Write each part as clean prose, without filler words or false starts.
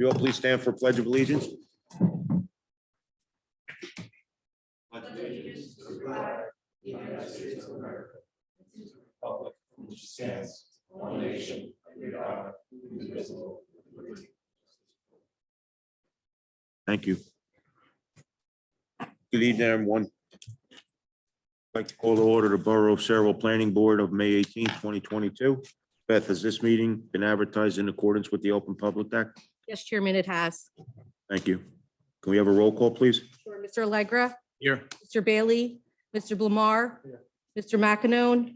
You all please stand for Pledge of Allegiance. Pledge allegiance to the flag of the United States of America, and to the republic for which it stands, one nation, under God, indivisible, with liberty. Thank you. Good evening, everyone. I'd like to call to order the Borough of Saraville Planning Board of May 18, 2022. Beth, has this meeting been advertised in accordance with the Open Public Act? Yes, Chairman, it has. Thank you. Can we have a roll call, please? Sure. Mr. Allegra, Here. Mr. Bailey, Mr. Blamar, Here. Mr. McEnon,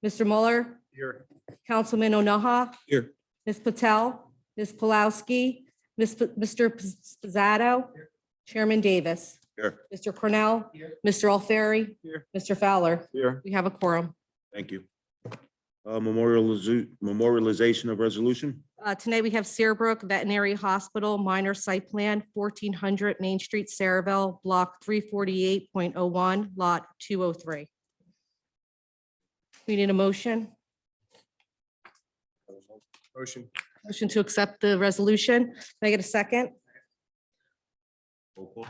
Mr. Mueller, Here. Councilman Onaha. Here. Ms. Patel, Ms. Pulowski, Mr. Pizzato, Chairman Davis, Here. Mr. Cornell, Here. Mr. Alfieri, Here. Mr. Fowler. Here. We have a quorum. Thank you. Memorialization of resolution. Tonight, we have Searbrook Veterinary Hospital minor site plan, 1400 Main Street, Saraville, block 348.01, lot 203. We need a motion. Motion. Motion to accept the resolution. Can I get a second? Roll call.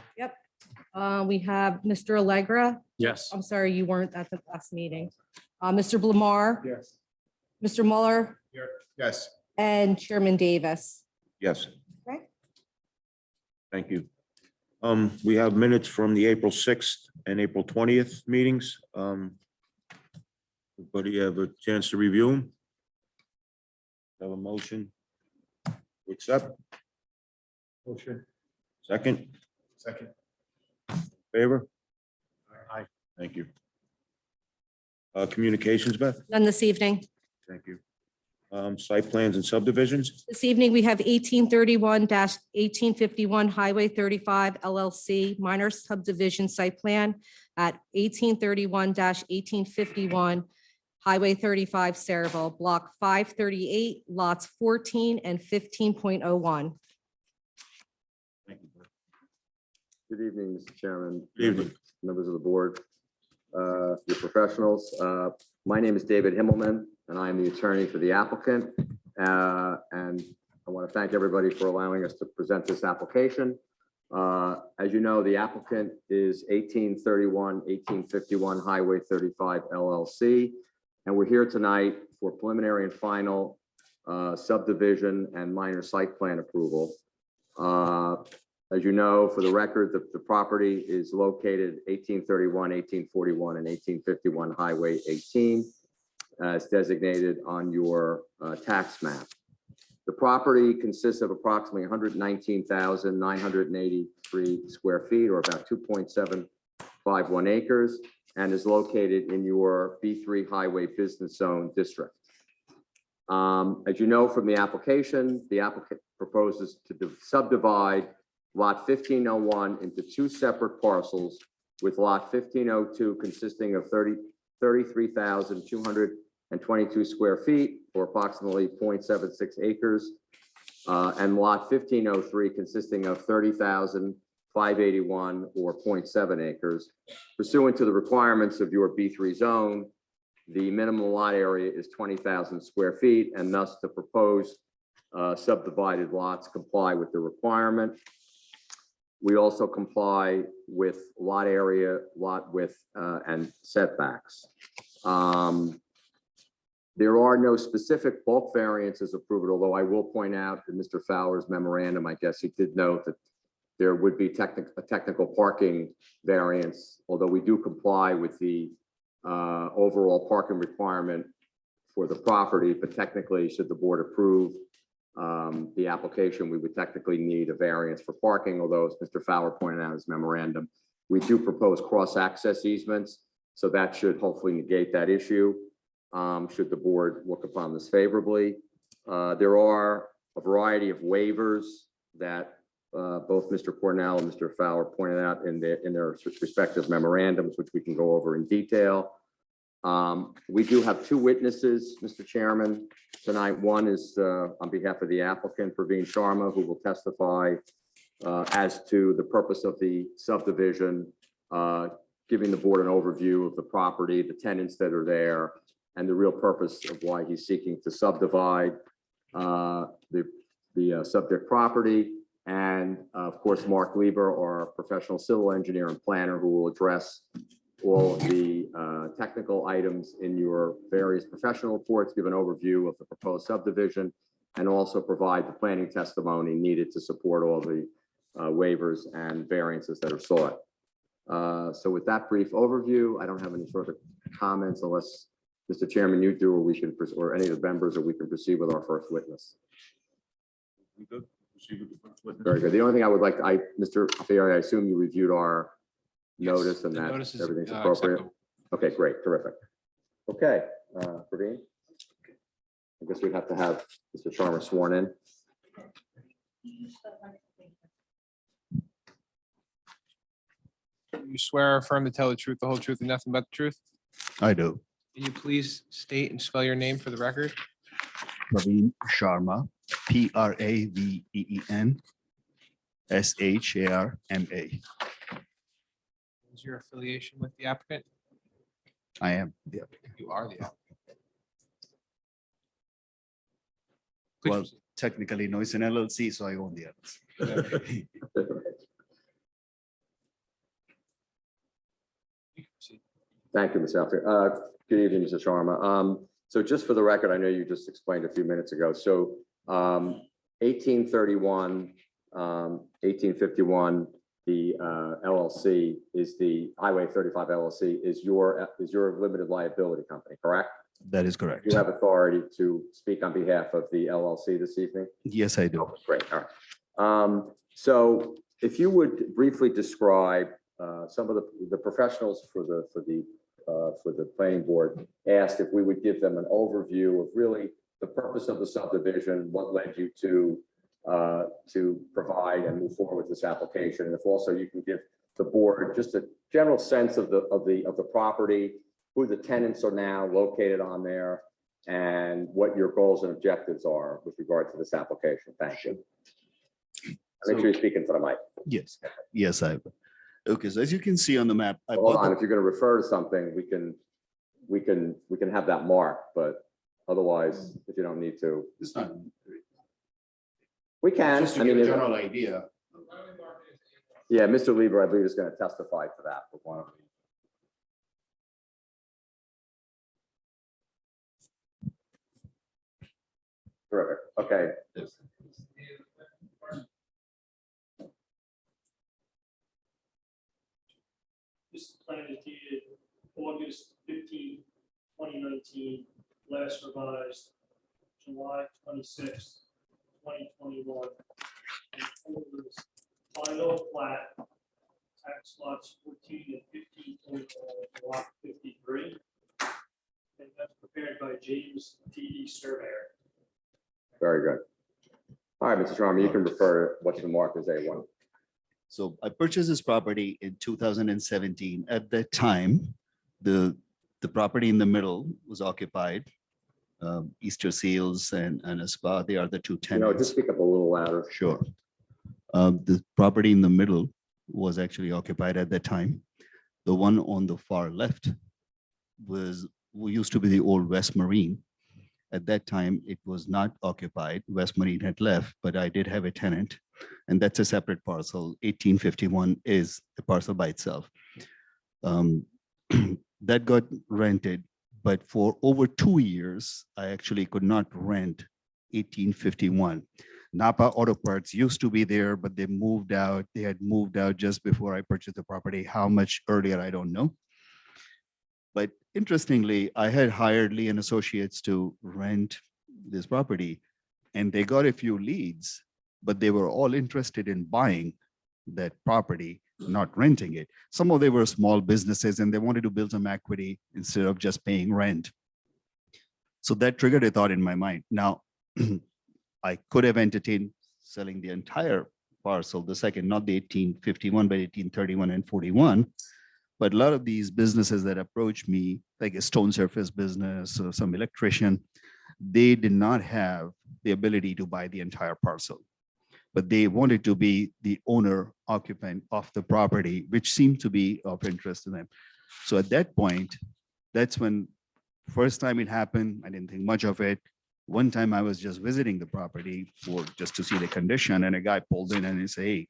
We have Mr. Allegra. Yes. I'm sorry, you weren't at the last meeting. Mr. Blamar, Yes. Mr. Mueller, Here. Yes. and Chairman Davis. Yes. Okay. Thank you. We have minutes from the April 6th and April 20th meetings. Everybody have a chance to review them? Have a motion to accept? Motion. Second, Second. favor? Aye. Thank you. Communications, Beth? None this evening. Thank you. Site plans and subdivisions? This evening, we have 1831-1851 Highway 35 LLC minor subdivision site plan at 1831-1851 Highway 35 Saraville, block 538, lots 14 and 15.01. Thank you. Good evening, Mr. Chairman. Good evening. Members of the board, your professionals. My name is David Himmelman, and I am the attorney for the applicant. And I want to thank everybody for allowing us to present this application. As you know, the applicant is 1831-1851 Highway 35 LLC. And we're here tonight for preliminary and final subdivision and minor site plan approval. As you know, for the record, the property is located 1831, 1841, and 1851 Highway 18, as designated on your tax map. The property consists of approximately 119,983 square feet, or about 2.751 acres, and is located in your B3 Highway Business Zone District. As you know from the applicant proposes to subdivide Lot 1501 into two separate parcels, with Lot 1502 consisting of 33,222 square feet, or approximately 0.76 acres, and Lot 1503 consisting of 30,581 or 0.7 acres. Pursuant to the requirements of your B3 zone, the minimum lot area is 20,000 square feet, and thus the proposed subdivided lots comply with the requirement. We also comply with lot area, lot width, and setbacks. There are no specific bulk variances approved, although I will point out that Mr. Fowler's memorandum, I guess he did note that there would be a technical parking variance, although we do comply with the overall parking requirement for the property, but technically, should the board approve the application, we would technically need a variance for parking, although as Mr. Fowler pointed out in his memorandum, we do propose cross-access easements, so that should hopefully negate that issue, should the board look upon this favorably. There are a variety of waivers that both Mr. Cornell and Mr. Fowler pointed out in their respective memorandums, which we can go over in detail. We do have two witnesses, Mr. Chairman, tonight. One is on behalf of the applicant, Praveen Sharma, who will testify as to the purpose of the subdivision, giving the board an overview of the property, the tenants that are there, and the real purpose of why he's seeking to subdivide the subject property. And of course, Mark Lieber, our professional civil engineer and planner, who will address all of the technical items in your various professional reports, give an overview of the proposed subdivision, and also provide the planning testimony needed to support all the waivers and variances that are sought. So with that brief overview, I don't have any further comments unless, Mr. Chairman, you do, or we can, or any of the members, or we can proceed with our first witness. We good? Proceed with the first witness. Very good. The only thing I would like, Mr. Fieri, I assume you reviewed our notice and The that notice is, everything's appropriate. acceptable. Okay, great, terrific. Okay, Praveen? I guess we'd have to have Mr. Sharma sworn in. You swear or affirm to tell the truth, the whole truth, and nothing but the truth? I do. Can you please state and spell your name for the record? Praveen Sharma, Praveen Sharma. Is your affiliation with the applicant? I am. Yeah. You are the applicant. Please Well, proceed. technically, no, it's an LLC, so I own the LLC. You can proceed. Thank you, Ms. Alfieri. Good evening, Mr. Sharma. So just for the record, I know you just explained a few minutes ago. So 1831, 1851, the LLC is the Highway 35 LLC is your limited liability company, correct? That is correct. You have authority to speak on behalf of the LLC this evening? Yes, I do. Great, all right. So if you would briefly describe some of the professionals for the planning board asked if we would give them an overview of really the purpose of the subdivision, what led you to provide and move forward with this application, and if also you can give the board just a general sense of the property, who the tenants are now located on there, and what your goals and objectives are with regard to this application. Thank you. Make sure you're speaking to the mic. Yes, yes, I will. Okay, so as you can see on the map, I Hold bought on, the- if you're going to refer to something, we can have that marked, but otherwise, if you don't need to, It's not. we can. Just to I give mean, a general idea. yeah, Mr. Lieber, I believe, is going to testify to that. But why don't we- Terrific. Okay. This plan is dated August 15, 2019, last revised July 26, 2021. And orders final plat, tax lots 14 and 15, block 53. And that's prepared by James T.D. Surveyor. Very good. All right, Mr. Sharma, you can refer to what's the mark as A1. So I purchased this property in 2017. At that time, the property in the middle was occupied. Easter Seals and a spa, they are the two You know, tenants. just speak up a little louder. Sure. The property in the middle was actually occupied at that time. The one on the far left used to be the old West Marine. At that time, it was not occupied. West Marine had left, but I did have a tenant, and that's a separate parcel. 1851 is a parcel by itself. That got rented, but for over 2 years, I actually could not rent 1851. Napa Auto Parts used to be there, but they moved out. They had moved out just before I purchased the property. How much earlier, I don't know. But interestingly, I had hired Lee and Associates to rent this property, and they got a few leads, but they were all interested in buying that property, not renting it. Some of them were small businesses and they wanted to build some equity instead of just paying rent. So that triggered a thought in my mind. Now, I could have entertained selling the entire parcel, the second, not the 1851, but 1831 and 41. But a lot of these businesses that approached me, like a stone surface business or some electrician, they did not have the ability to buy the entire parcel, but they wanted to be the owner occupant of the property, which seemed to be of interest to them. So at that point, that's when first time it happened. I didn't think much of it. One time I was just visiting the property for just to see the condition, and a guy pulled in and he said, "Hey,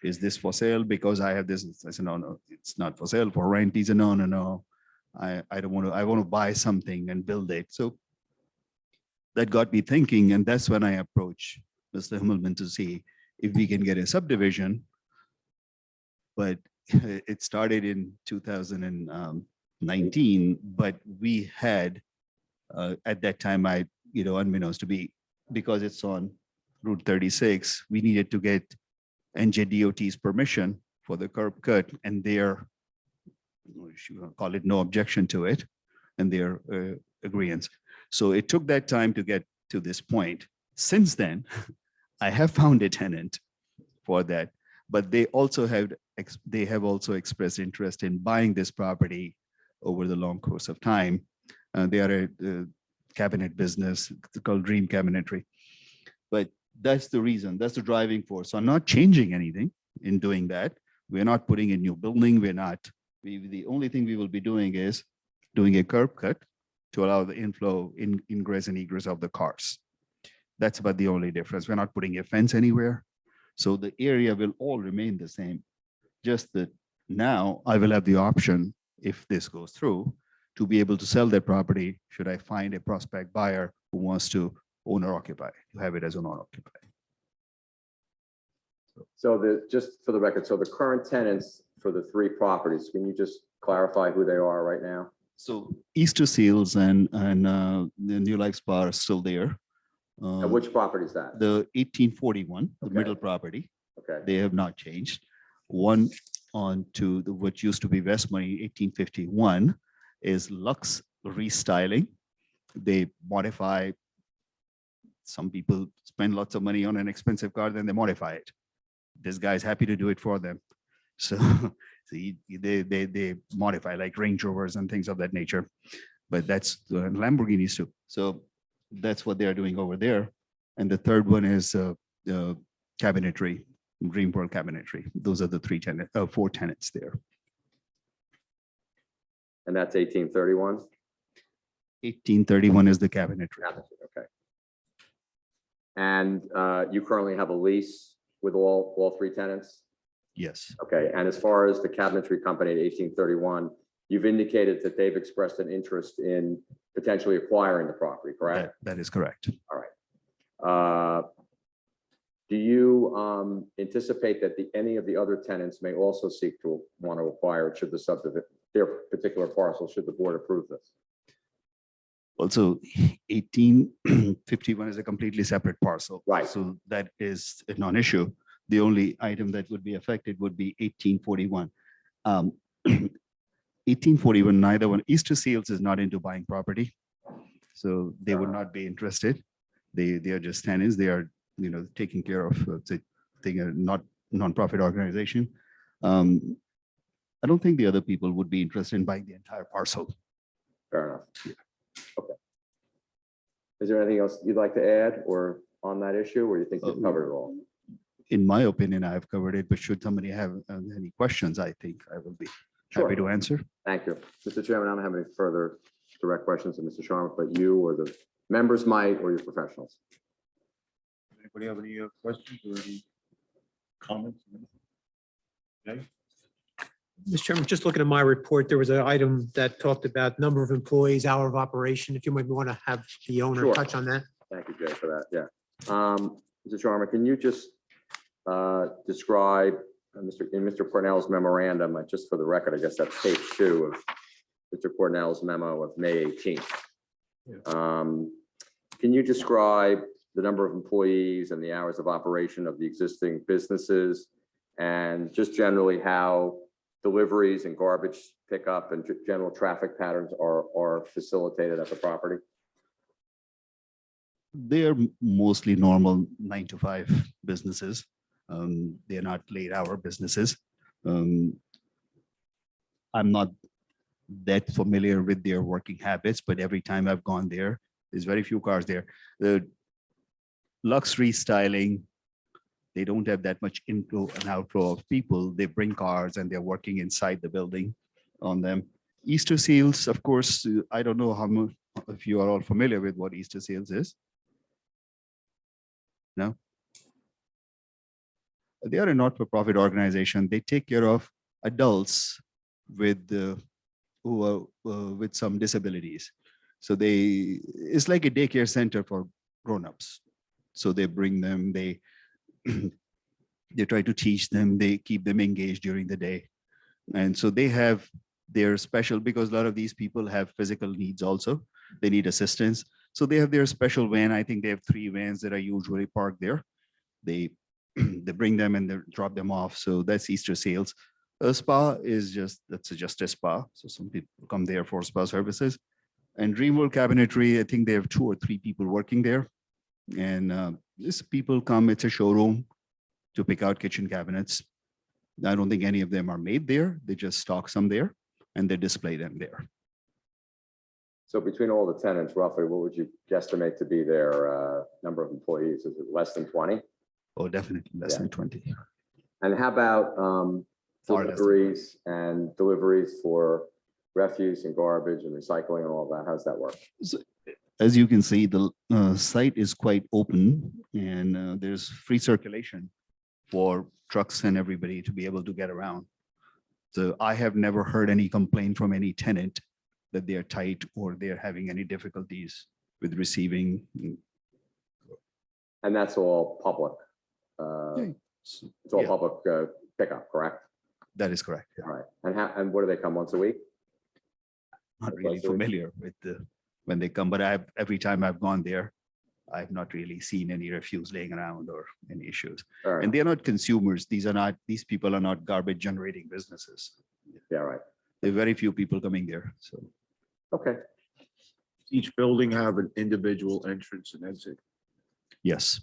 is this for sale? Because I have this." I said, "No, it's not for sale, for rent." He said, "No. I don't want to, I want to buy something and build it." So that got me thinking, and that's when I approached Mr. Himmelman to see if we can get a subdivision. But it started in 2019, but we had, at that time, unbeknownst to me, because it's on Route 36, we needed to get NJDOT's permission for the curb cut, and their, call it no objection to it, and their agreements. So it took that time to get to this point. Since then, I have found a tenant for that, but they have also expressed interest in buying this property over the long course of time. They are a cabinet business called Dream Cabinetry. But that's the reason, that's the driving force. So I'm not changing anything in doing that. We're not putting a new building. The only thing we will be doing is doing a curb cut to allow the inflow, ingress and egress of the cars. That's about the only difference. We're not putting a fence anywhere. So the area will all remain the same. Just that now I will have the option, if this goes through, to be able to sell that property should I find a prospect buyer who wants to own or occupy, to have it as an owner occupied. So just for the record, so the current tenants for the 3 properties, can you just clarify who they are right now? So Easter Seals and the New Life Spa are still there. And which property is that? The 1841, the Okay. middle property, Okay, they have not changed. One on to what used to be West Money, 1851, is Lux Restyling. They modify. Some people spend lots of money on an expensive car, then they modify it. This guy's happy to do it for them. So they modify like Range Rovers and things of that nature. But that's Lamborghinis too. So that's what they are doing over there. And the third one is cabinetry, Dream World Cabinetry. Those are the 4 tenants there. and that's 1831? 1831 is the cabinetry. Okay. And you currently have a lease with all 3 tenants? Yes, Okay, and as far as the cabinetry company at 1831, you've indicated that they've expressed an interest in potentially acquiring the property, correct? that is correct. Do you anticipate that any of the other tenants may also seek to want to acquire it should the subdivision, their particular parcel, should the board approve this? Also, 1851 is a completely separate parcel. Right. So that is a non-issue. The only item that would be affected would be 1841. 1841, neither one, Easter Seals is not into buying property. So they would not be interested. They are just tenants. They are, taking care of, they are not nonprofit organization. I don't think the other people would be interested in buying the entire parcel. Fair enough. Okay. Is there anything else you'd like to add or on that issue, or you think you've covered it all? In my opinion, I've covered it, but should somebody have any questions, I think I will be happy Sure. to answer. Thank you. Mr. Chairman, I don't have any further direct questions to Mr. Sharma, but you or the members might, or your professionals. Anybody have any questions or any comments? Okay. Mr. Chairman, just looking at my report, there was an item that talked about number of employees, hour of operation. If you might want to have the owner Sure. touch on that. Thank you, Jay, for that. Yeah. Mr. Sharma, can you just describe in Mr. Cornell's memorandum, just for the record, I guess that's page 2 of Mr. Cornell's memo of May 18th. Can you describe the number of employees and the hours of operation of the existing businesses, and just generally how deliveries and garbage pickup and general traffic patterns are facilitated at the property? They're mostly normal 9 to 5 businesses. They're not late hour businesses. I'm not that familiar with their working habits, but every time I've gone there, there's very few cars there. The Lux Restyling, they don't have that much inflow and outflow of people. They bring cars and they're working inside the building on them. Easter Seals, of course, I don't know how much if you are all familiar with what Easter Seals is. No. They are a not-for-profit organization. They take care of adults with who are with some disabilities. So it's like a daycare center for grown-ups. So they bring them, they try to teach them, they keep them engaged during the day. And so they have their special, because a lot of these people have physical needs also. They need assistance. So they have their special van. I think they have 3 vans that are usually parked there. They they bring them and they drop them off. So that's Easter sales. A spa is that's just a spa. So some people come there for spa services. And Dreamworld Cabinetry, I think they have 2 or 3 people working there. And these people come, it's a showroom to pick out kitchen cabinets. I don't think any of them are made there. They just stock some there and they display them there. So between all the tenants, roughly, what would you guesstimate to be their number of employees? Is it less than 20? Oh, definitely less Yeah. than 20. And how about Far less. deliveries for refuse and garbage and recycling and all that? How's that work? As you can see, the site is quite open and there's free circulation for trucks and everybody to be able to get around. So I have never heard any complaint from any tenant that they are tight or they're having any difficulties with receiving. And that's all public. It's all Yeah. public pickup, correct? That is correct. Yeah. All right. And what do they come once a week? Not Okay, really so- familiar with when they come, but every time I've gone there, I've not really seen any refuse laying around or any issues. All right. And they're not consumers. These people are not garbage generating businesses. Yeah, right. There are very few people coming there. So Okay. Each building have an individual entrance and exit. yes.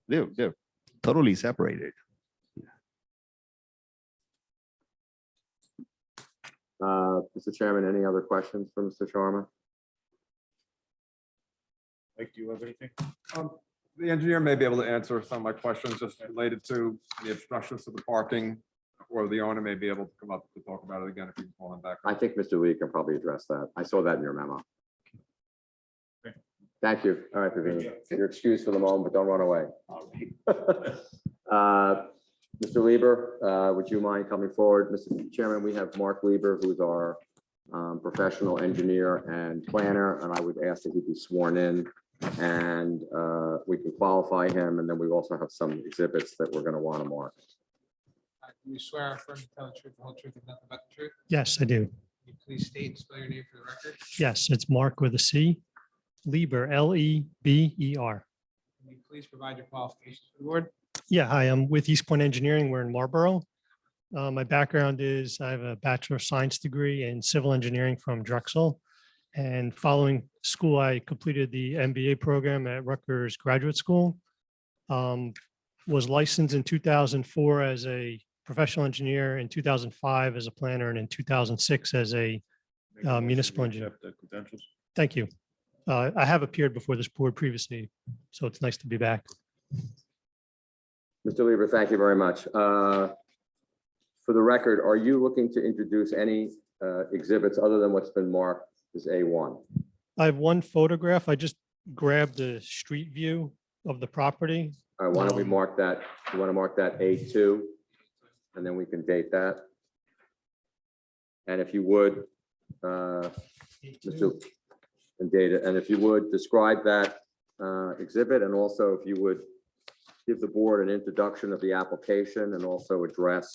They're thoroughly separated. Mr. Chairman, any other questions for Mr. Sharma? Mike, do you have anything? The engineer may be able to answer some of my questions just related to the obstructions to the parking, or the owner may be able to come up to talk about it again if you can call him back. I think Mr. Lee can probably address that. I saw that in your memo. Okay. Thank you. All right, Praveen. You're excused for the moment, but don't run away. Mr. Lieber, would you mind coming forward? Mr. Chairman, we have Mark Lieber, who's our professional engineer and planner, and I would ask that he be sworn in. And we can qualify him, and then we also have some exhibits that we're going to want to mark. Do you swear or affirm to tell the truth, the whole truth, and nothing but the truth? Yes, I do. Can you please state and spell your name for the record? Yes, it's Mark with a C. Lieber, Leber. Can you please provide your qualifications for the board? Yeah, hi, I'm with East Point Engineering. We're in Marlboro. My background is I have a Bachelor of Science degree in civil engineering from Drexel. And following school, I completed the MBA program at Rutgers Graduate School. Was licensed in 2004 as a professional engineer, in 2005 as a planner, and in 2006 as a municipal engineer. Accept the credentials. Thank you. I have appeared before this board previously, so it's nice to be back. Mr. Lieber, thank you very much. For the record, are you looking to introduce any exhibits other than what's been marked as A1? I have one photograph. I just grabbed the street view of the property. All right, why don't we mark that? You want to mark that A2? And then we can date that. And if you would, Mr. And date it, and if you would describe that exhibit, and also if you would give the board an introduction of the application and also address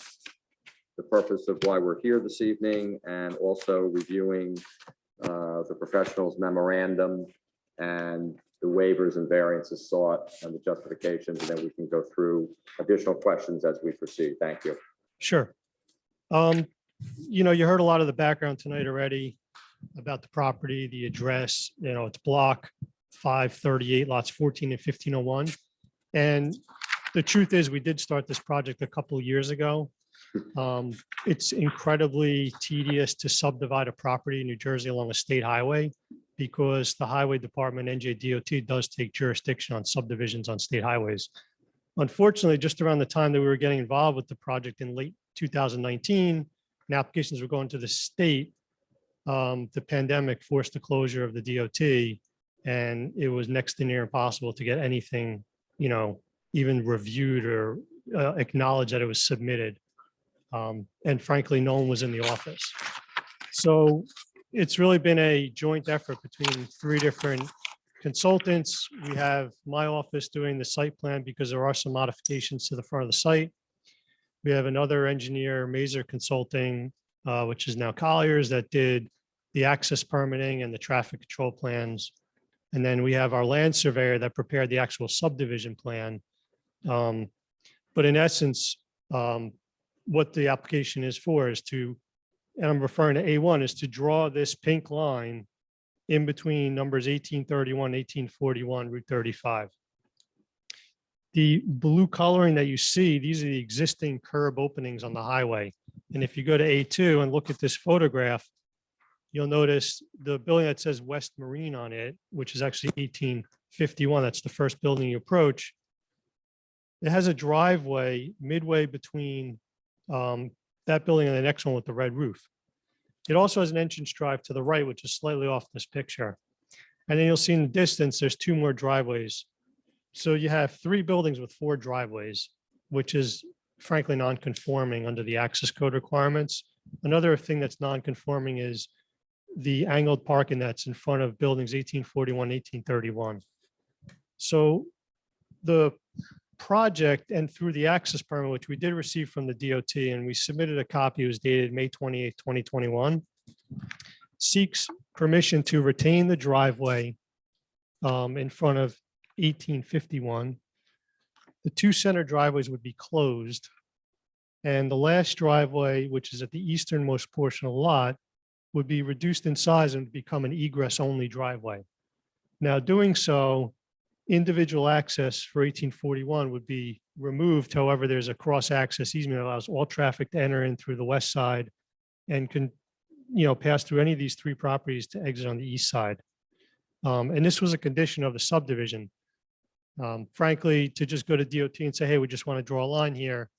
the purpose of why we're here this evening, and also reviewing the professional's memorandum and the waivers and variances sought and the justifications, and then we can go through additional questions as we proceed. Thank you. Sure. You heard a lot of the background tonight already about the property, the address, it's block 538, lots 14 and 1501. And the truth is, we did start this project a couple of years ago. It's incredibly tedious to subdivide a property in New Jersey along a state highway because the highway department, NJDOT, does take jurisdiction on subdivisions on state highways. Unfortunately, just around the time that we were getting involved with the project in late 2019, and applications were going to the state, the pandemic forced the closure of the DOT, And it was next to near impossible to get anything, even reviewed or acknowledged that it was submitted. And frankly, no one was in the office. So it's really been a joint effort between 3 different consultants. We have my office doing the site plan because there are some modifications to the front of the site. We have another engineer, Mazer Consulting, which is now Colliers, that did the access permitting and the traffic control plans. And then we have our land surveyor that prepared the actual subdivision plan. But in essence, what the application is for is to, and I'm referring to A1, is to draw this pink line in between numbers 1831, 1841, Route 35. The blue coloring that you see, these are the existing curb openings on the highway. And if you go to A2 and look at this photograph, you'll notice the building that says West Marine on it, which is actually 1851. That's the first building you approach. It has a driveway midway between that building and the next one with the red roof. It also has an entrance drive to the right, which is slightly off this picture. And then you'll see in the distance, there's 2 more driveways. So you have 3 buildings with 4 driveways, which is frankly non-conforming under the access code requirements. Another thing that's non-conforming is the angled parking that's in front of buildings 1841, 1831. So the project and through the access permit, which we did receive from the DOT, and we submitted a copy, it was dated May 28, 2021, seeks permission to retain the driveway in front of 1851. The 2 center driveways would be closed. And the last driveway, which is at the easternmost portion of the lot, would be reduced in size and become an egress-only driveway. Now, doing so, individual access for 1841 would be removed. However, there's a cross-access easement that allows all traffic to enter in through the west side and can, pass through any of these 3 properties to exit on the east side. And this was a condition of the subdivision. Frankly, to just go to DOT and say, hey, we just want to draw a line here,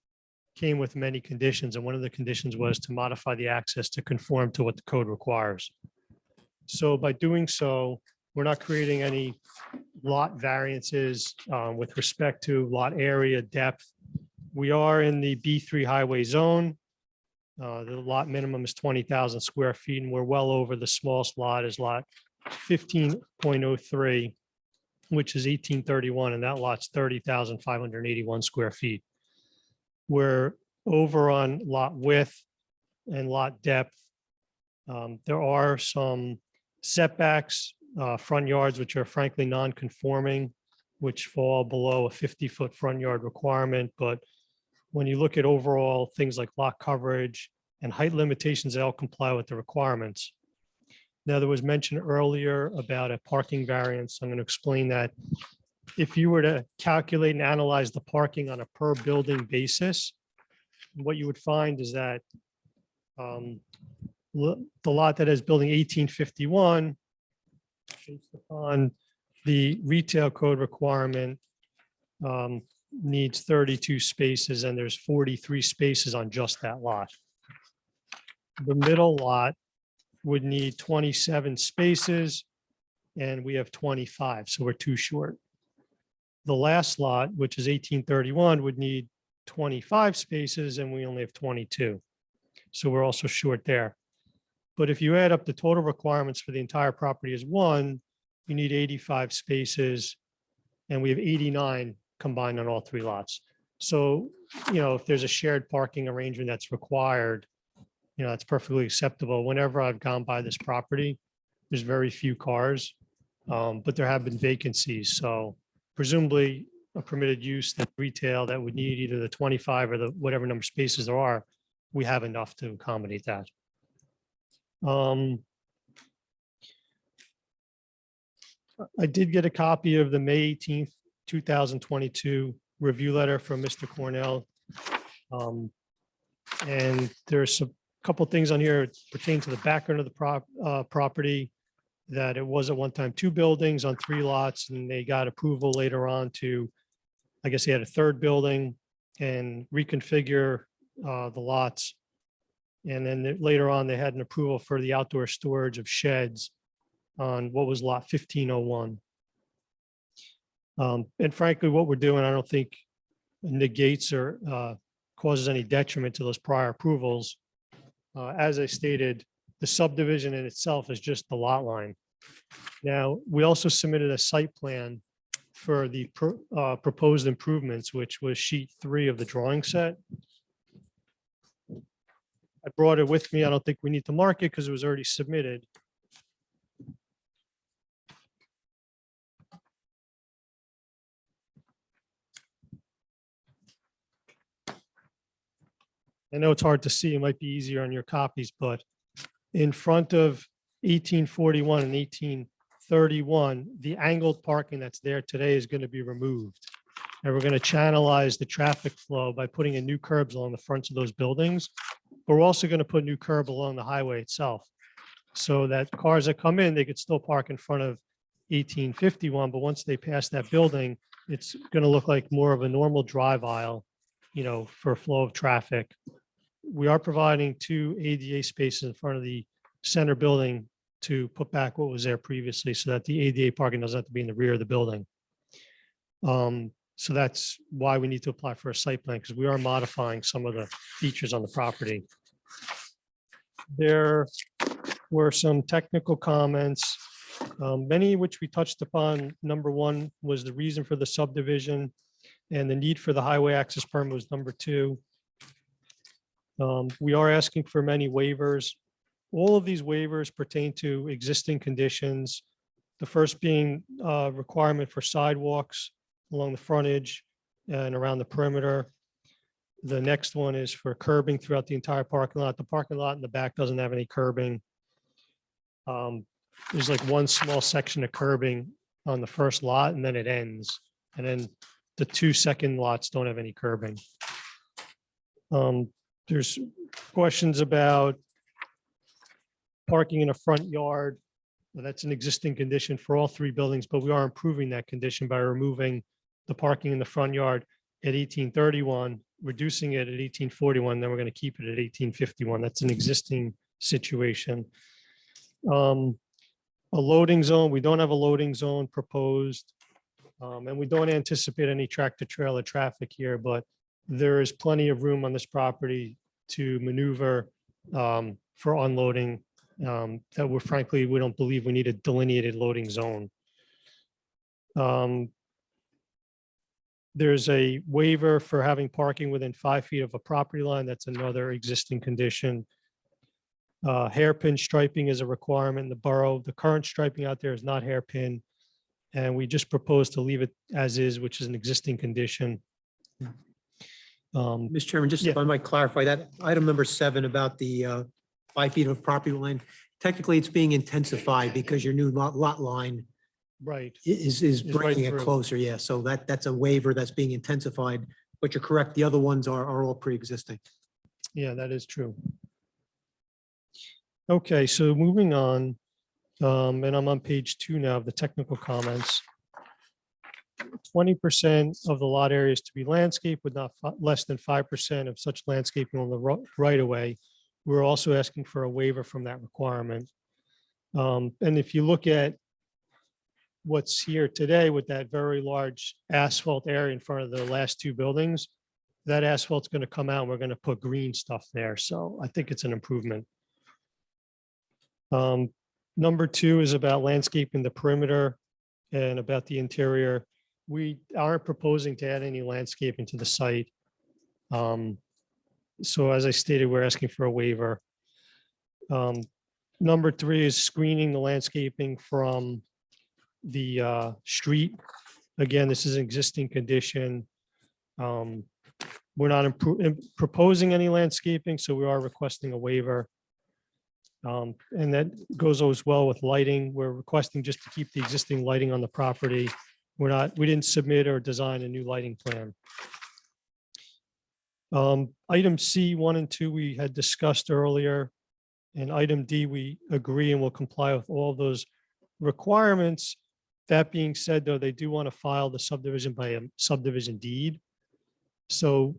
came with many conditions. And one of the conditions was to modify the access to conform to what the code requires. So by doing so, we're not creating any lot variances with respect to lot area, depth. We are in the B3 highway zone. The lot minimum is 20,000 square feet, and we're well over. The smallest lot is lot 15.03, which is 1831, and that lot's 30,581 square feet. We're over on lot width and lot depth. There are some setbacks, front yards, which are frankly non-conforming, which fall below a 50-foot front yard requirement. But when you look at overall things like lot coverage and height limitations, they all comply with the requirements. Now, there was mention earlier about a parking variance. I'm going to explain that. If you were to calculate and analyze the parking on a per building basis, what you would find is that the lot that is building 1851, based upon the retail code requirement, needs 32 spaces, and there's 43 spaces on just that lot. The middle lot would need 27 spaces, and we have 25, so we're 2 short. The last lot, which is 1831, would need 25 spaces, and we only have 22. So we're also short there. But if you add up the total requirements for the entire property as 1, you need 85 spaces, and we have 89 combined on all 3 lots. So, if there's a shared parking arrangement that's required, that's perfectly acceptable. Whenever I've gone by this property, there's very few cars, but there have been vacancies. So presumably a permitted use that retail that would need either the 25 or the whatever number of spaces there are, we have enough to accommodate that. I did get a copy of the May 18th, 2022 review letter from Mr. Cornell. And there's a couple things on here pertaining to the background of the property, that it was at one time 2 buildings on 3 lots, and they got approval later on to, I guess they had a 3rd building and reconfigure the lots. And then later on, they had an approval for the outdoor storage of sheds. on what was lot 1501. And frankly, what we're doing, I don't think negates or causes any detriment to those prior approvals. As I stated, the subdivision in itself is just the lot line. Now, we also submitted a site plan for the proposed improvements, which was sheet 3 of the drawing set. I brought it with me. I don't think we need to mark it because it was already submitted. I know it's hard to see. It might be easier on your copies, but in front of 1841 and 1831, the angled parking that's there today is going to be removed. And we're going to channelize the traffic flow by putting in new curbs along the fronts of those buildings. But we're also going to put new curb along the highway itself so that cars that come in, they could still park in front of 1851. But once they pass that building, it's going to look like more of a normal drive aisle, you know, for flow of traffic. We are providing 2 ADA spaces in front of the center building to put back what was there previously so that the ADA parking doesn't have to be in the rear of the building. So that's why we need to apply for a site plan, because we are modifying some of the features on the property. There were some technical comments, many of which we touched upon. Number 1 was the reason for the subdivision, and the need for the highway access permit was number 2. We are asking for many waivers. All of these waivers pertain to existing conditions. The first being requirement for sidewalks along the frontage and around the perimeter. The next one is for curbing throughout the entire parking lot. The parking lot in the back doesn't have any curbing. There's like one small section of curbing on the first lot and then it ends. And then the 2 second lots don't have any curbing. There's questions about parking in a front yard. Well, that's an existing condition for all 3 buildings, but we are improving that condition by removing the parking in the front yard at 1831, reducing it at 1841, then we're going to keep it at 1851. That's an existing situation. A loading zone, we don't have a loading zone proposed, and we don't anticipate any tractor trailer traffic here, but there is plenty of room on this property to maneuver for unloading. That we're frankly, we don't believe we need a delineated loading zone. There's a waiver for having parking within 5 feet of a property line. That's another existing condition. Hairpin striping is a requirement in the borough. The current striping out there is not hairpin. And we just propose to leave it as is, which is an existing condition. Mr. Chairman, just Yeah. if I might clarify that item number 7 about the 5 feet of property line, technically it's being intensified because your new lot line Right. is right bringing it through. closer. Yeah, so that's a waiver that's being intensified, but you're correct. The other ones are all pre-existing. Yeah, that is true. Okay, so moving on, and I'm on page 2 now of the technical comments. 20% of the lot area is to be landscaped with not less than 5% of such landscaping on the right of way. We're also asking for a waiver from that requirement. And if you look at what's here today with that very large asphalt area in front of the last 2 buildings, that asphalt's going to come out and we're going to put green stuff there. So I think it's an improvement. Number 2 is about landscaping the perimeter and about the interior. We aren't proposing to add any landscaping to the site. So as I stated, we're asking for a waiver. Number 3 is screening the landscaping from the street. Again, this is an existing condition. We're not proposing any landscaping, so we are requesting a waiver. And that goes as well with lighting. We're requesting just to keep the existing lighting on the property. We didn't submit or design a new lighting plan. Item C, 1 and 2, we had discussed earlier. And item D, we agree and will comply with all those requirements. That being said, though, they do want to file the subdivision by a subdivision deed. So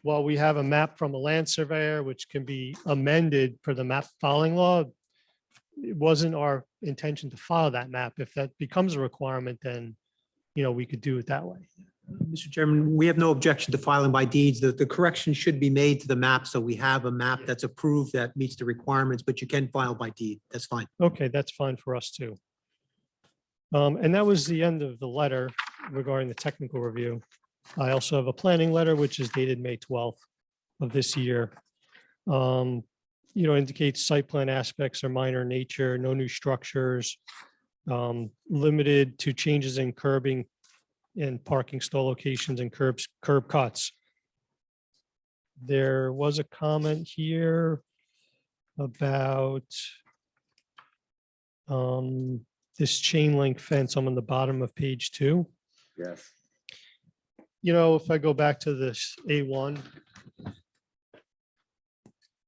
while we have a map from a land surveyor, which can be amended per the map filing law, it wasn't our intention to follow that map. If that becomes a requirement, then, we could do it that way. Mr. Chairman, we have no objection to filing by deeds. The correction should be made to the map, so we have a map that's approved that meets the requirements, but you can file by deed. That's fine. Okay, that's fine for us too. And that was the end of the letter regarding the technical review. I also have a planning letter, which is dated May 12th of this year. Indicates site plan aspects are minor in nature, no new structures, limited to changes in curbing and parking stall locations and curb cuts. There was a comment here about this chain link fence. I'm on the bottom of page 2. Yes. If I go back to this A1,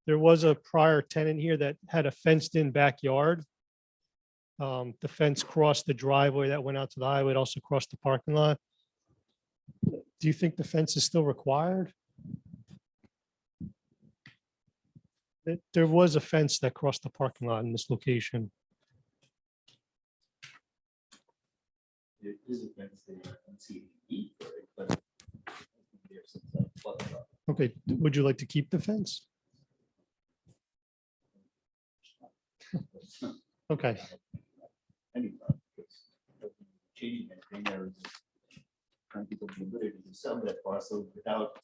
there was a prior tenant here that had a fenced-in backyard. The fence crossed the driveway that went out to the highway. It also crossed the parking lot. Do you think the fence is still required? There was a fence that crossed the parking lot in this location. There is a fence there, I don't see the need for it, but there's some flood. Okay, would you like to keep the fence? Okay, Anytime, because changing anything, there is trying to get the ability to sell that parcel without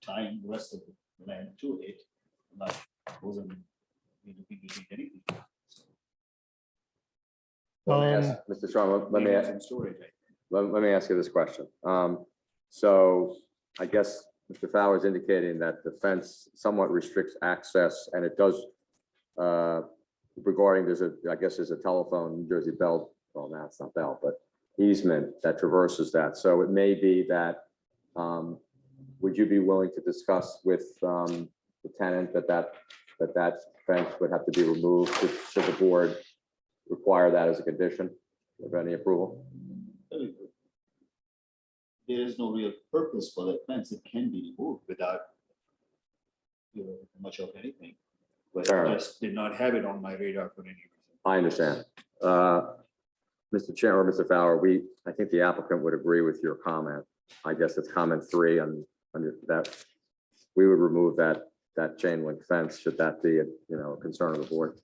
tying the rest of the land to it. Like, wasn't looking to change anything. Mr. Strong, let me ask. Some storage, I think. Let me ask you this question. So I guess Mr. Fowler is indicating that the fence somewhat restricts access, and it does regarding, I guess there's a telephone, New Jersey Bell, well, now it's not Bell, but easement that traverses that. So it may be that, would you be willing to discuss with the tenant that fence would have to be removed? Should the board require that as a condition of any approval? There is no real purpose for that fence. It can be removed without much of anything. But Fair I enough. just did not have it on my radar for any reason. I understand. Mr. Chair or Mr. Fowler, I think the applicant would agree with your comment. I guess it's comment 3 on that. We would remove that chain link fence, should that be a concern of the board.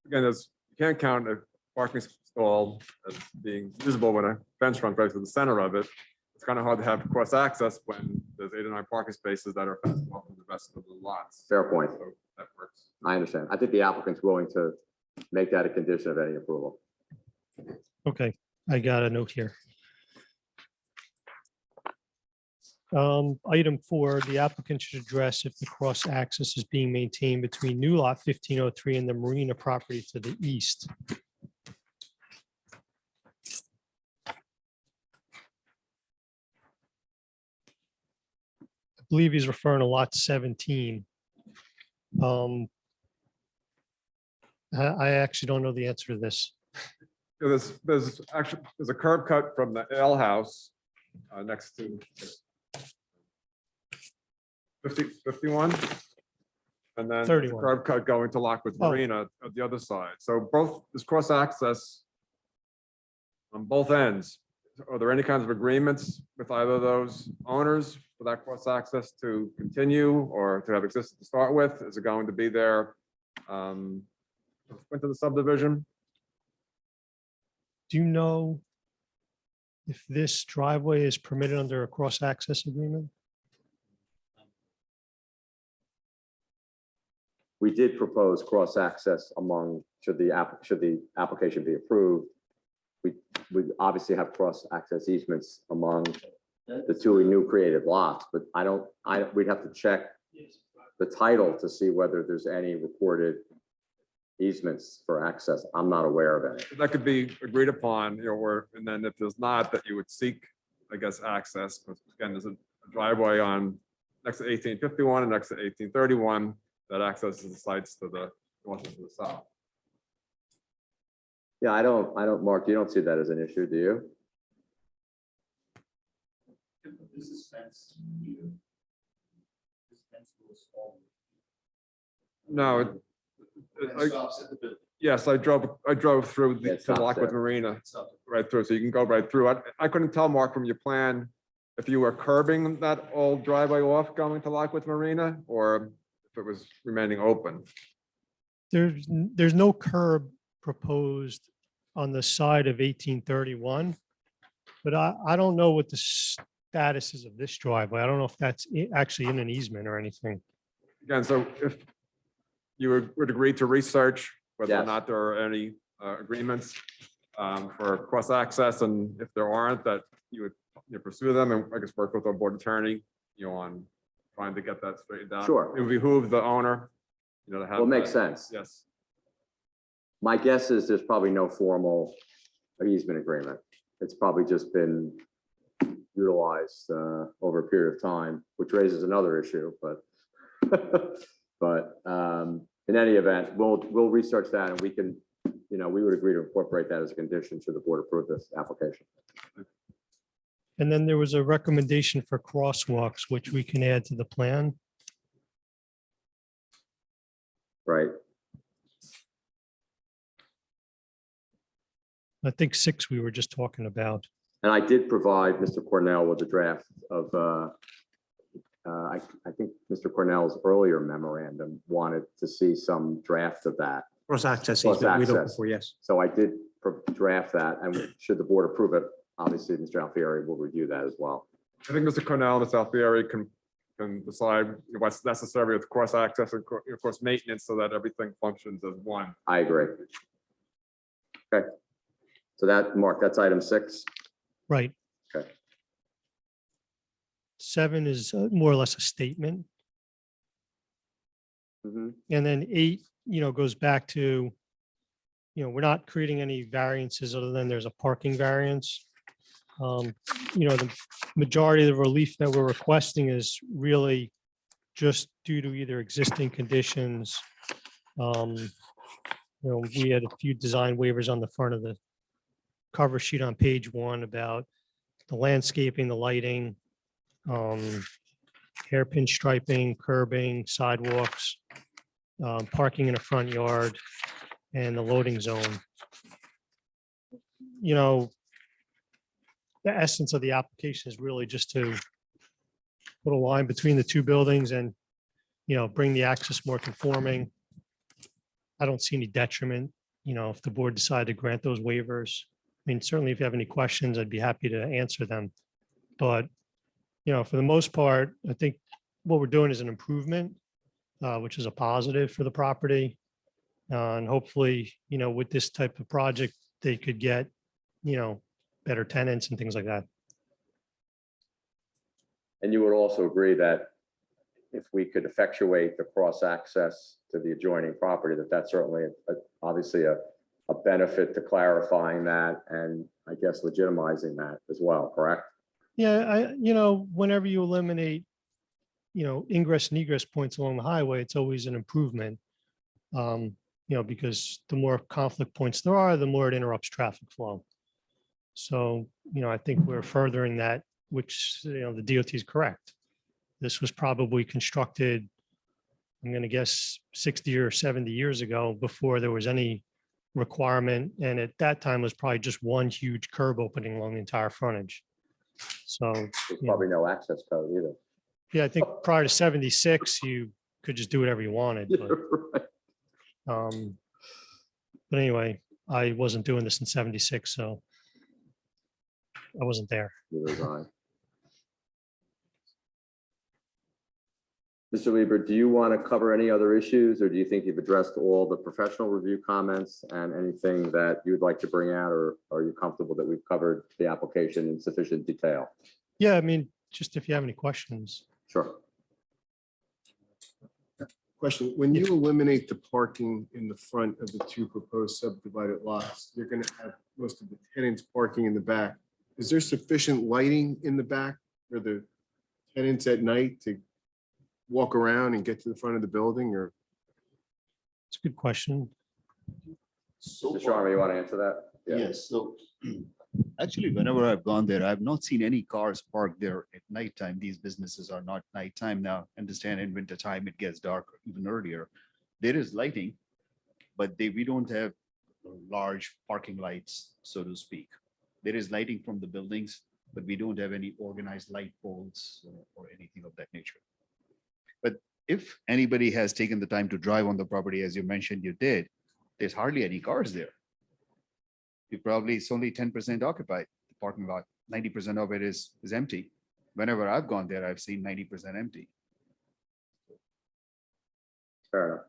Again, you can't count a parking stall as being usable when a fence runs right through the center of it. It's kind of hard to have cross access when there's 8 or 9 parking spaces that are fenced off from the rest of the lots. Fair point. So that works. I understand. I think the applicant's willing to make that a condition of any approval. okay, I got a note here. Item 4, the applicant should address if the cross access is being maintained between new lot 1503 and the marina property to the east. I believe he's referring to lot 17. I actually don't know the answer to this. There's a curb cut from the L house next to 51. And then there's a 31. curb cut going to Lockwood Oh. Marina at the other side. So there's cross access on both ends. Are there any kinds of agreements with either of those owners for that cross access to continue or to have existed to start with? Is it going to be there into the subdivision? Do you know if this driveway is permitted under a cross-access agreement? We did propose cross-access should the application be approved. We obviously have cross-access easements among the 2 new created lots, but we'd have to check the title to see whether there's any recorded easements for access. I'm not aware of any. That could be agreed upon, and then if there's not, that you would seek, I guess, access. But again, there's a driveway on next to 1851 and next to 1831 that accesses the sites to the north and to the south. Yeah, I don't, Mark, you don't see that as an issue, do you? This is fence here. This fence goes forward. No, Fence stops at the building. Yes, I drove through Yeah, it to stops Lockwood there. Marina, right through, so you can go right through. I couldn't tell, Mark, from your plan, if you were curbing that old driveway off going to Lockwood Marina, or if it was remaining open. There's no curb proposed on the side of 1831. But I don't know what the status is of this driveway. I don't know if that's actually in an easement or anything. Again, so if you would agree to research whether or Yes. not there are any agreements for cross-access, and if there aren't, that you would pursue them, and I guess work with our board attorney, on trying to get that straightened out. Sure. It would behoove the owner, to have. Well, it makes that. sense. Yes. My guess is there's probably no formal easement agreement. It's probably just been utilized over a period of time, which raises another issue, but in any event, we'll research that, and we can, we would agree to incorporate that as a condition should the board approve this application. And then there was a recommendation for crosswalks, which we can add to the plan. Right. I think 6 we were just talking about. And I did provide Mr. Cornell with a draft of, I think Mr. Cornell's earlier memorandum wanted to see some draft of that. Cross-access Cross easement, we looked access. for, yes. So I did draft that, and should the board approve it, obviously, Mr. Alfieri will review that as well. I think Mr. Cornell and Mr. Alfieri can decide what's necessary with cross-access and, of course, maintenance, so that everything functions as one. I agree. Okay. So that, Mark, that's item 6. Right. Okay. 7 is more or less a statement. Mhm. And then 8, goes back to, we're not creating any variances other than there's a parking variance. The majority of the relief that we're requesting is really just due to either existing conditions. We had a few design waivers on the front of the cover sheet on page 1 about the landscaping, the lighting, hairpin striping, curbing, sidewalks, parking in a front yard, and the loading zone. The essence of the application is really just to put a line between the two buildings and, bring the access more conforming. I don't see any detriment, if the board decided to grant those waivers. I mean, certainly if you have any questions, I'd be happy to answer them. But, for the most part, I think what we're doing is an improvement, which is a positive for the property. And hopefully, with this type of project, they could get, better tenants and things like that. And you would also agree that if we could effectuate the cross-access to the adjoining property, that's certainly obviously a benefit to clarifying that and I guess legitimizing that as well, correct? Yeah, whenever you eliminate, ingress and egress points along the highway, it's always an improvement. Because the more conflict points there are, the more it interrupts traffic flow. So, I think we're furthering that, which, the DOT is correct. This was probably constructed, I'm going to guess 60 or 70 years ago before there was any requirement. And at that time was probably just one huge curb opening along the entire frontage. So, There's probably no access code either. yeah, I think prior to 76, you could just do whatever you wanted. But, Right. but anyway, I wasn't doing this in 76, so I wasn't there. Neither was I. Mr. Lieber, do you want to cover any other issues, or do you think you've addressed all the professional review comments and anything that you'd like to bring out, or are you comfortable that we've covered the application in sufficient detail? Yeah, I mean, just if you have any questions. Sure. Question, when you eliminate the parking in the front of the 2 proposed subdivided lots, you're going to have most of the tenants parking in the back. Is there sufficient lighting in the back for the tenants at night to walk around and get to the front of the building, or? It's a good question. Mr. Sharma, you want to answer that? Yeah. Yes, so Actually, whenever I've gone there, I've not seen any cars parked there at nighttime. These businesses are not nighttime now. Understand in winter time, it gets dark even earlier. There is lighting, but we don't have large parking lights, so to speak. There is lighting from the buildings, but we don't have any organized light poles or anything of that nature. But if anybody has taken the time to drive on the property, as you mentioned you did, there's hardly any cars there. It's only 10% occupied, the parking lot. 90% of it is empty. Whenever I've gone there, I've seen 90% empty. Fair enough.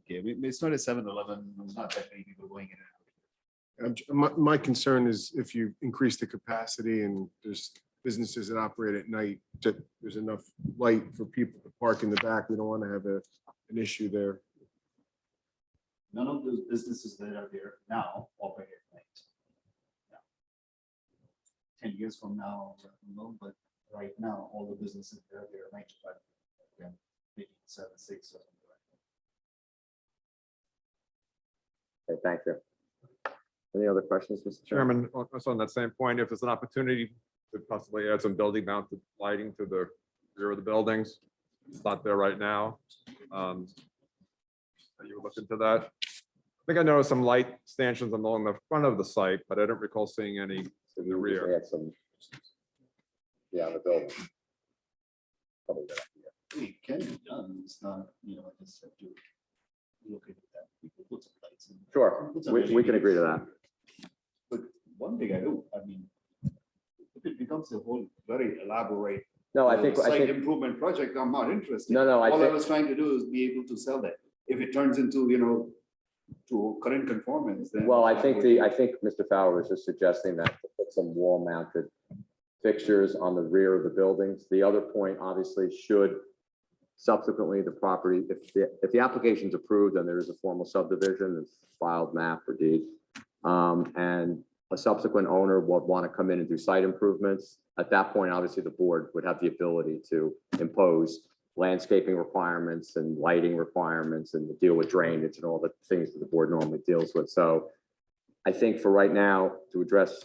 Okay, it's not a 7-Eleven, it's not that many people going in and out. My concern is if you increase the capacity and there's businesses that operate at night, that there's enough light for people to park in the back. We don't want to have an issue there. None of those businesses that are there now operate at night. Yeah. 10 years from now, I don't know, but right now, all the businesses that are there 9 to 5. Yeah, maybe 7, 6 or something like that. Okay, thank you. Any other questions, Mr. Chairman? Chairman, also on that same point, if there's an opportunity to possibly add some building mounted lighting to the rear of the buildings, it's not there right now. You would look into that. I think I noticed some light stanchions along the front of the site, but I don't recall seeing any in the rear. We had some. Yeah, the building. Probably a good idea. It can be done, it's not, I just have to look into that. People put some lights in. Sure, Put some we can agree to LEDs. that. But one thing if it becomes a whole very elaborate No, I think, site improvement project, I'm not interested. no, All I I think, was trying to do is be able to sell that. If it turns into, to current conformance, then. well, I think Mr. Fowler was just suggesting that to put some wall mounted fixtures on the rear of the buildings. The other point, obviously, should subsequently the property, if the application's approved, then there is a formal subdivision, it's filed map or deed. And a subsequent owner would want to come in and do site improvements. At that point, obviously, the board would have the ability to impose landscaping requirements and lighting requirements and deal with drainage and all the things that the board normally deals with. So I think for right now, to address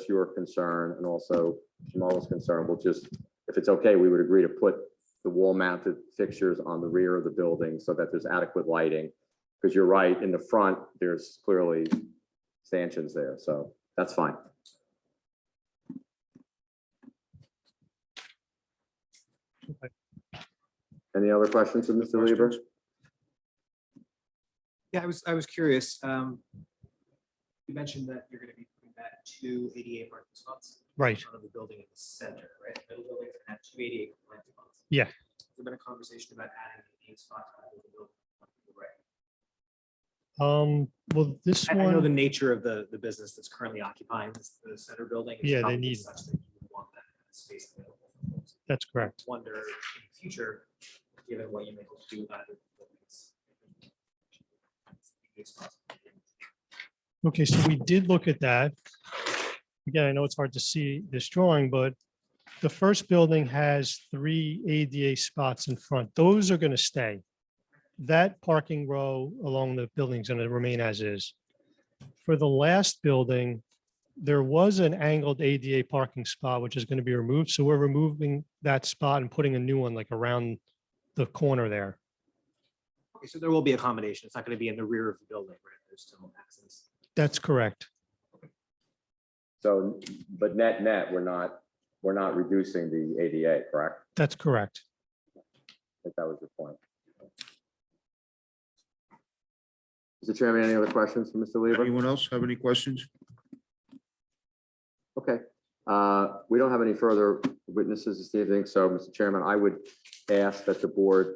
your concern and also Jamal's concern, we'll just, if it's okay, we would agree to put the wall mounted fixtures on the rear of the building so that there's adequate lighting. Because you're right, in the front, there's clearly stanchions there, so that's fine. Any other questions of Mr. Lieber? Yeah, I was curious. You mentioned that you're going to be putting that 2 ADA parking spots. Right. In front of the building in the center, right? Middle building's going to have 2 ADA compliant spots. Yeah. There's been a conversation about adding ADA spots to the building. Right. Well, this I know the one, nature of the business that's currently occupying the center building. is Yeah, they probably need- such that you would want that space available. that's correct. Wonder in the future, given what you may hope to do with either buildings. ADA spots. Okay, so we did look at that. Again, I know it's hard to see this drawing, but the first building has 3 ADA spots in front. Those are going to stay. That parking row along the building is going to remain as is. For the last building, there was an angled ADA parking spot, which is going to be removed. So we're removing that spot and putting a new one like around the corner there. Okay, so there will be accommodation. It's not going to be in the rear of the building, right? There's still access. That's correct. So, but net, we're not reducing the ADA, correct? That's correct. I think that was your point. Mr. Chairman, any other questions for Mr. Lieber? Anyone else have any questions? Okay, we don't have any further witnesses this evening, so Mr. Chairman, I would ask that the board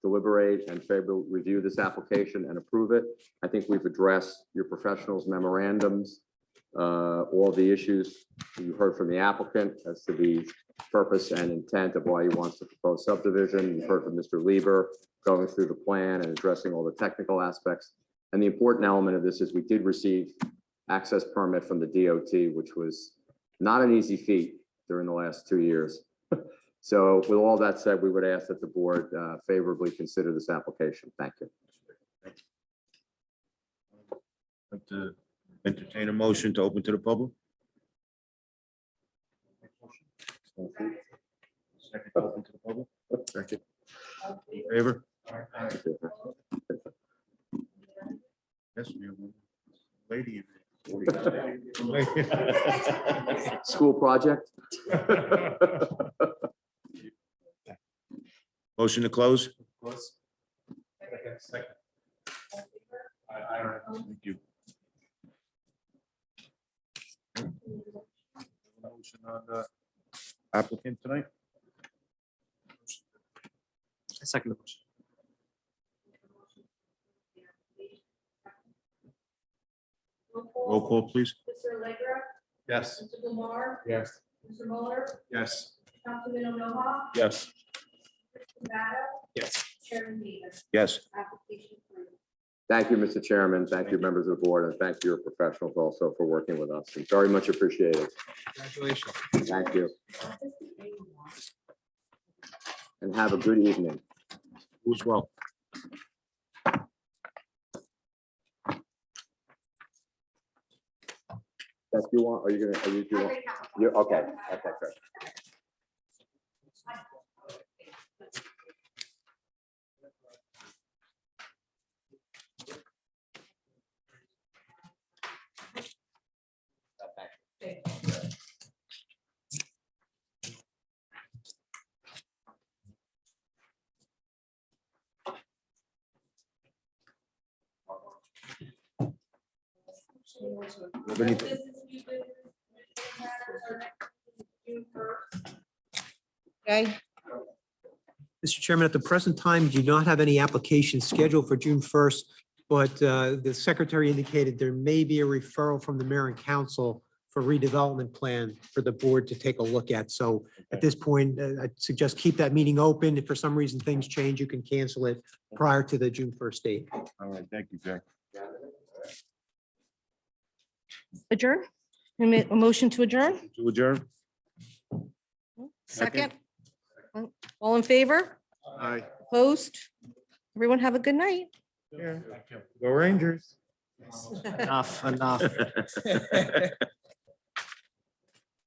deliberate and favorably review this application and approve it. I think we've addressed your professionals' memorandums, all the issues you heard from the applicant as to the purpose and intent of why he wants to propose subdivision. You've heard from Mr. Lieber going through the plan and addressing all the technical aspects. And the important element of this is we did receive access permit from the DOT, which was not an easy feat during the last 2 years. So with all that said, we would ask that the board favorably consider this application. Thank you. Like to entertain a motion to open to the public? Second, to open to the public? Second. In favor? Yes, we have one lady. School project? Motion to close? Second. Thank you. Motion on the applicant tonight? Second motion. Roll call, please. Mr. Allegra, Yes. Mr. Lamar, Yes. Mr. Mueller, Yes. Councilman Aloha, Yes. Mr. Nevada, Yes. Chairman Davis. Yes. Application approved. Thank you, Mr. Chairman. Thank you, members of the board, and thank you, your professionals also for working with us. It's very much appreciated. Congratulations. Thank you. And have a good evening. You as well. That you want, are you gonna, are you, do you want? You, okay, good. Okay, Mr. Chairman, at the present time, we do not have any applications scheduled for June 1st, but the secretary indicated there may be a referral from the mayor and council for redevelopment plan for the board to take a look at. So at this point, I suggest keep that meeting open. If for some reason things change, you can cancel it prior to the June 1st date. All right, thank you, Jack. adjourn. A motion to adjourn? To adjourn? Second? All in favor? Aye. Opposed? Everyone have a good night. Go Rangers. Enough.